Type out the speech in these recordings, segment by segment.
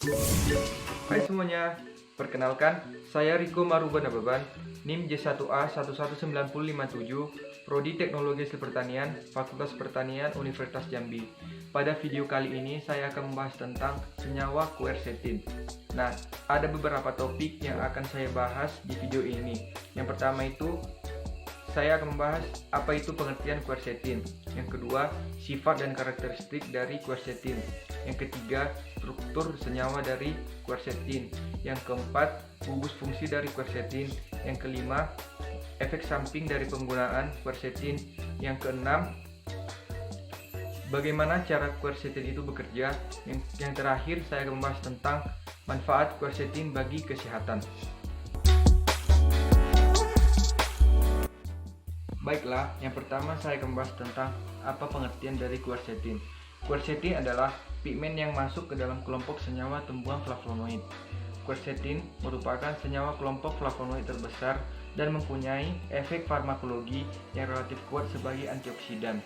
Hai semuanya, perkenalkan, saya Riko Maruban Ababan, NIM J1A11957, Prodi Teknologi Hasil Pertanian, Fakultas Pertanian, Universitas Jambi. Pada video kali ini, saya akan membahas tentang senyawa quercetin. Nah, ada beberapa topik yang akan saya bahas di video ini. Yang pertama itu, saya akan membahas apa itu pengertian quercetin. Yang kedua, sifat dan karakteristik dari quercetin. Yang ketiga, struktur senyawa dari quercetin. Yang keempat, gugus fungsi dari quercetin. Yang kelima, efek samping dari penggunaan quercetin. Yang keenam, bagaimana cara quercetin itu bekerja. Yang terakhir, saya akan membahas tentang manfaat quercetin bagi kesehatan. Baiklah, yang pertama saya akan membahas tentang apa pengertian dari quercetin. Quercetin adalah pigmen yang masuk ke dalam kelompok senyawa tumbuhan flavonoid. Quercetin merupakan senyawa kelompok flavonoid terbesar dan mempunyai efek farmakologi yang relatif kuat sebagai antioksidan.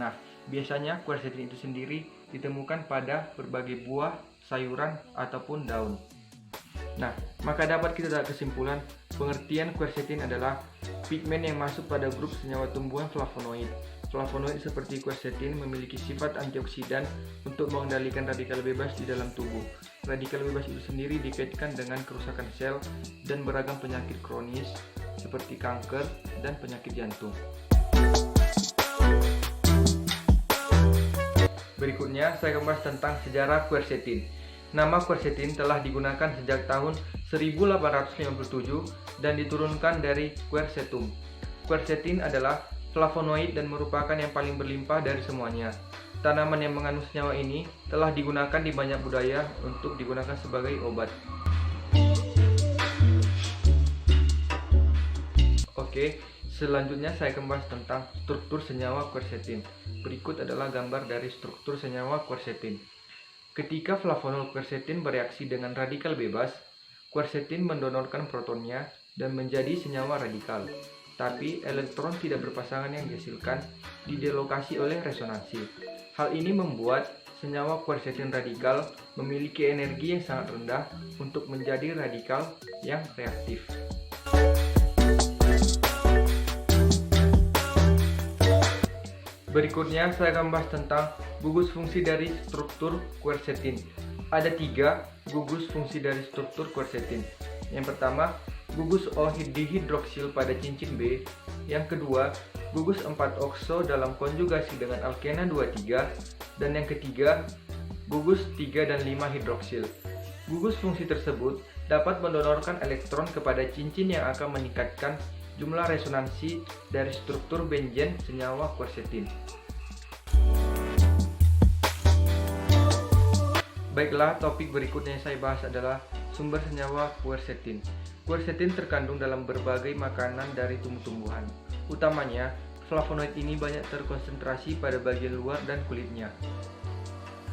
Nah, biasanya quercetin itu sendiri ditemukan pada berbagai buah, sayuran, ataupun daun. Nah, maka dapat kita tarik kesimpulan pengertian quercetin adalah pigmen yang masuk pada grup senyawa tumbuhan flavonoid. Flavonoid seperti quercetin memiliki sifat antioksidan untuk mengendalikan radikal bebas di dalam tubuh. Radikal bebas itu sendiri dikaitkan dengan kerusakan sel dan beragam penyakit kronis seperti kanker dan penyakit jantung. Berikutnya saya akan membahas tentang sejarah quercetin. Nama quercetin telah digunakan sejak tahun 1857 dan diturunkan dari quercetum. Quercetin adalah flavonoid dan merupakan yang paling berlimpah dari semuanya. Tanaman yang mengandung senyawa ini telah digunakan di banyak budaya untuk digunakan sebagai obat. Oke, selanjutnya saya akan membahas tentang struktur senyawa quercetin. Berikut adalah gambar dari struktur senyawa quercetin. Ketika flavonol quercetin bereaksi dengan radikal bebas, quercetin mendonorkan protonnya dan menjadi senyawa radikal. Tapi elektron tidak berpasangan yang dihasilkan didelokasi oleh resonansi. Hal ini membuat senyawa quercetin radikal memiliki energi yang sangat rendah untuk menjadi radikal yang reaktif. Berikutnya saya akan membahas tentang gugus fungsi dari struktur quercetin. Ada 3 gugus fungsi dari struktur quercetin. Yang pertama, gugus O dihidroksil pada cincin B. Yang kedua, gugus 4-okso dalam konjugasi dengan alkena 2,3. Dan yang ketiga, gugus 3 dan 5 hidroksil. Gugus fungsi tersebut dapat mendonorkan elektron kepada cincin yang akan meningkatkan jumlah resonansi dari struktur benzen senyawa quercetin. Baiklah, topik berikutnya yang saya bahas adalah sumber senyawa quercetin. Quercetin terkandung dalam berbagai makanan dari tumbuh-tumbuhan. Utamanya, flavonoid ini banyak terkonsentrasi pada bagian luar dan kulitnya.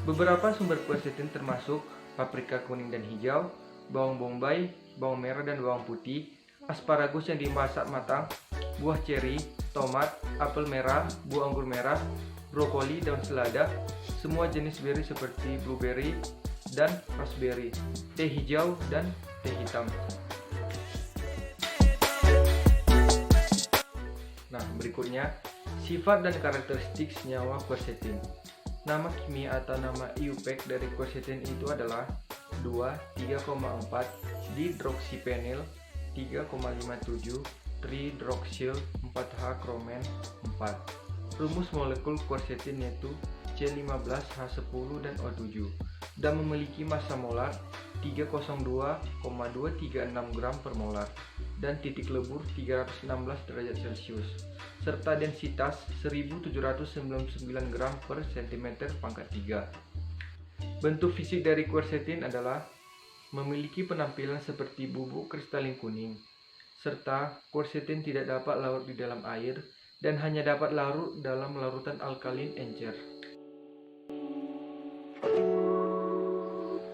Beberapa sumber quercetin termasuk paprika kuning dan hijau, bawang bombay, bawang merah dan bawang putih, asparagus yang dimasak matang, buah ceri, tomat, apel merah, buah anggur merah, brokoli, daun selada, semua jenis beri seperti blueberry dan raspberry, teh hijau dan teh hitam. Nah, berikutnya, sifat dan karakteristik senyawa quercetin. Nama kimia atau nama IUPAC dari quercetin itu adalah 2,3,4 dihidroksipenyl 3,57 tridroxyl 4H-kromen 4. Rumus molekul quercetin yaitu C15H10 dan O7 dan memiliki massa molar 302,236 gram per molar dan titik lebur 316 derajat Celcius serta densitas 1799 gram per cm pangkat 3. Bentuk fisik dari quercetin adalah memiliki penampilan seperti bubuk kristalin kuning, serta quercetin tidak dapat larut di dalam air dan hanya dapat larut dalam larutan alkalin encer.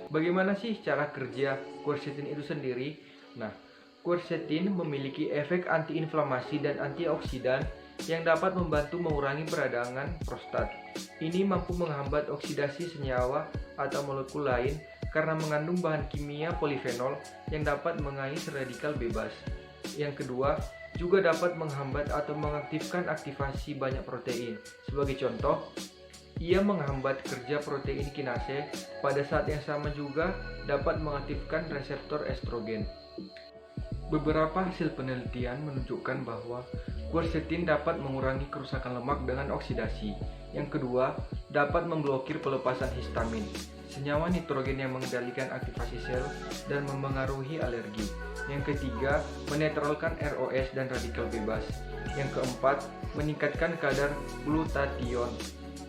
Bagaimana sih cara kerja quercetin itu sendiri? Nah, quercetin memiliki efek antiinflamasi dan antioksidan yang dapat membantu mengurangi peradangan prostat. Ini mampu menghambat oksidasi senyawa atau molekul lain karena mengandung bahan kimia polifenol yang dapat mengais radikal bebas. Yang kedua, juga dapat menghambat atau mengaktifkan aktivasi banyak protein. Sebagai contoh, ia menghambat kerja protein kinase, pada saat yang sama juga dapat mengaktifkan reseptor estrogen. Beberapa hasil penelitian menunjukkan bahwa quercetin dapat mengurangi kerusakan lemak dengan oksidasi. Yang kedua, dapat memblokir pelepasan histamin, senyawa nitrogen yang mengendalikan aktivasi sel dan memengaruhi alergi. Yang ketiga, menetralkan ROS dan radikal bebas. Yang keempat, meningkatkan kadar glutathione.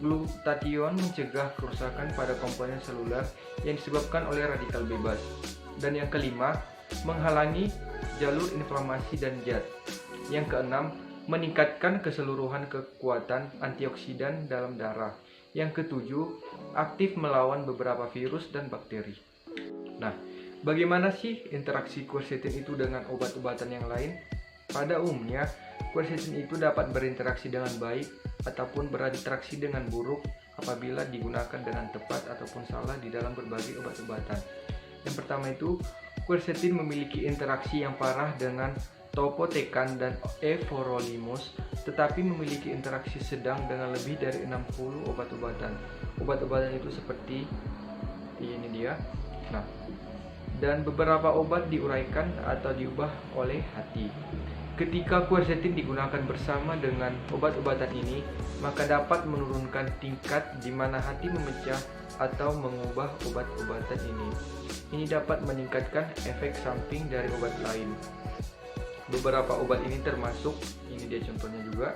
Glutathione mencegah kerusakan pada komponen seluler yang disebabkan oleh radikal bebas. Dan yang kelima, menghalangi jalur inflamasi dan zat. Yang keenam, meningkatkan keseluruhan kekuatan antioksidan dalam darah. Yang ketujuh, aktif melawan beberapa virus dan bakteri. Nah, bagaimana sih interaksi quercetin itu dengan obat-obatan yang lain? Pada umumnya, quercetin itu dapat berinteraksi dengan baik ataupun berinteraksi dengan buruk apabila digunakan dengan tepat ataupun salah di dalam berbagai obat-obatan. Yang pertama itu, quercetin memiliki interaksi yang parah dengan topotecan dan everolimus, tetapi memiliki interaksi sedang dengan lebih dari 60 obat-obatan. Obat-obatan itu seperti ini dia. Nah, dan beberapa obat diuraikan atau diubah oleh hati. Ketika quercetin digunakan bersama dengan obat-obatan ini, maka dapat menurunkan tingkat di mana hati memecah atau mengubah obat-obatan ini. Ini dapat meningkatkan efek samping dari obat lain. Beberapa obat ini termasuk, ini dia contohnya juga.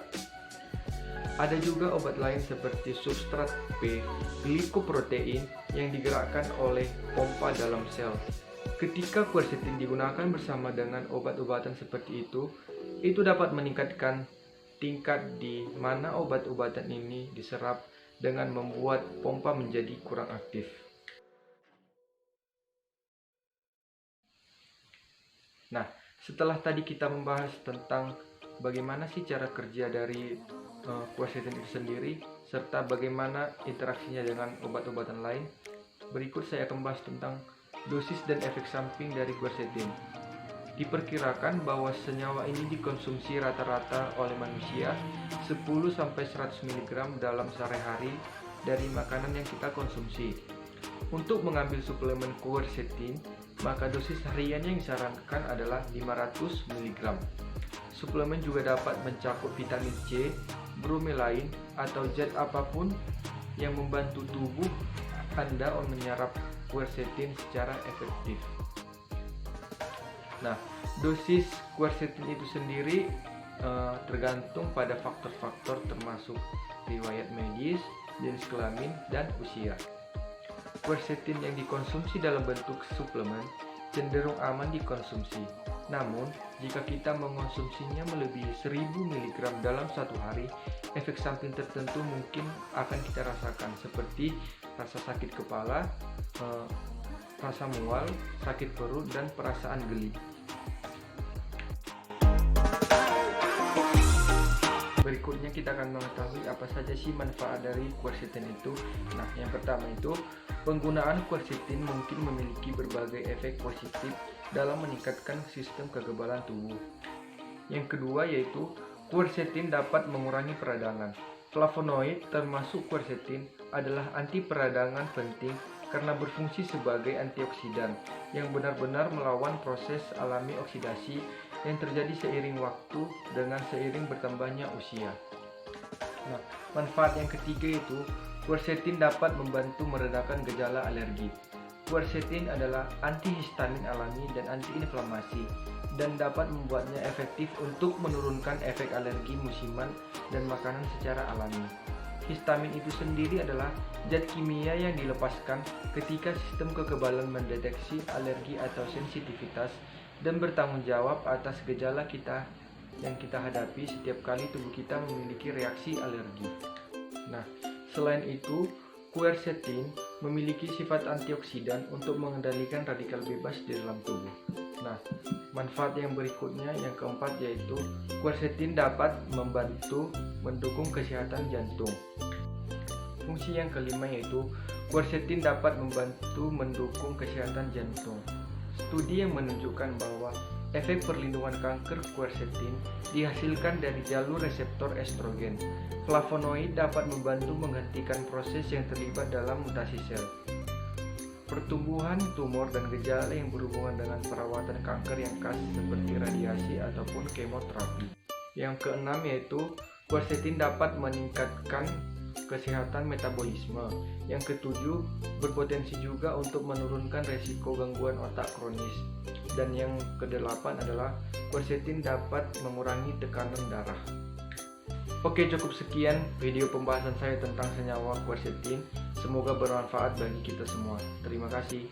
Ada juga obat lain seperti substrat P, glikoprotein yang digerakkan oleh pompa dalam sel. Ketika quercetin digunakan bersama dengan obat-obatan seperti itu dapat meningkatkan tingkat di mana obat-obatan ini diserap dengan membuat pompa menjadi kurang aktif. Nah, setelah tadi kita membahas tentang bagaimana sih cara kerja dari quercetin itu sendiri, serta bagaimana interaksinya dengan obat-obatan lain, berikut saya akan bahas tentang dosis dan efek samping dari quercetin. Diperkirakan bahwa senyawa ini dikonsumsi rata-rata oleh manusia 10-100 mg dalam sehari-hari dari makanan yang kita konsumsi. Untuk mengambil suplemen quercetin, maka dosis harian yang disarankan adalah 500 mg. Suplemen juga dapat mencakup vitamin C, bromelain, atau zat apapun yang membantu tubuh Anda menyerap quercetin secara efektif. Nah, dosis quercetin itu sendiri tergantung pada faktor-faktor termasuk riwayat medis, jenis kelamin, dan usia. Quercetin yang dikonsumsi dalam bentuk suplemen cenderung aman dikonsumsi. Namun, jika kita mengonsumsinya melebihi 1000 mg dalam satu hari, efek samping tertentu mungkin akan kita rasakan seperti rasa sakit kepala, rasa mual, sakit perut, dan perasaan geli. Berikutnya kita akan mengetahui apa saja sih manfaat dari quercetin itu. Nah, yang pertama itu, penggunaan quercetin mungkin memiliki berbagai efek positif dalam meningkatkan sistem kekebalan tubuh. Yang kedua yaitu, quercetin dapat mengurangi peradangan. Flavonoid termasuk quercetin adalah anti peradangan penting karena berfungsi sebagai antioksidan yang benar-benar melawan proses alami oksidasi yang terjadi seiring waktu dengan seiring bertambahnya usia. Nah, manfaat yang ketiga itu, quercetin dapat membantu meredakan gejala alergi. Quercetin adalah antihistamin alami dan antiinflamasi dan dapat membuatnya efektif untuk menurunkan efek alergi musiman dan makanan secara alami. Histamin itu sendiri adalah zat kimia yang dilepaskan ketika sistem kekebalan mendeteksi alergi atau sensitivitas dan bertanggung jawab atas gejala yang kita hadapi setiap kali tubuh kita memiliki reaksi alergi. Nah, selain itu, quercetin memiliki sifat antioksidan untuk mengendalikan radikal bebas di dalam tubuh. Nah, manfaat yang berikutnya yang keempat yaitu quercetin dapat membantu mendukung kesehatan jantung. Fungsi yang kelima yaitu Quercetin dapat membantu mendukung kesehatan jantung. Studi yang menunjukkan bahwa efek perlindungan kanker quercetin dihasilkan dari jalur reseptor estrogen. Flavonoid dapat membantu menghentikan proses yang terlibat dalam mutasi sel, pertumbuhan tumor, dan gejala yang berhubungan dengan perawatan kanker yang khas seperti radiasi ataupun kemoterapi. Yang keenam yaitu quercetin dapat meningkatkan kesehatan metabolisme. Yang ketujuh, berpotensi juga untuk menurunkan resiko gangguan otak kronis. Dan yang kedelapan adalah quercetin dapat mengurangi tekanan darah. Oke, cukup sekian video pembahasan saya tentang senyawa quercetin. Semoga bermanfaat bagi kita semua. Terima kasih.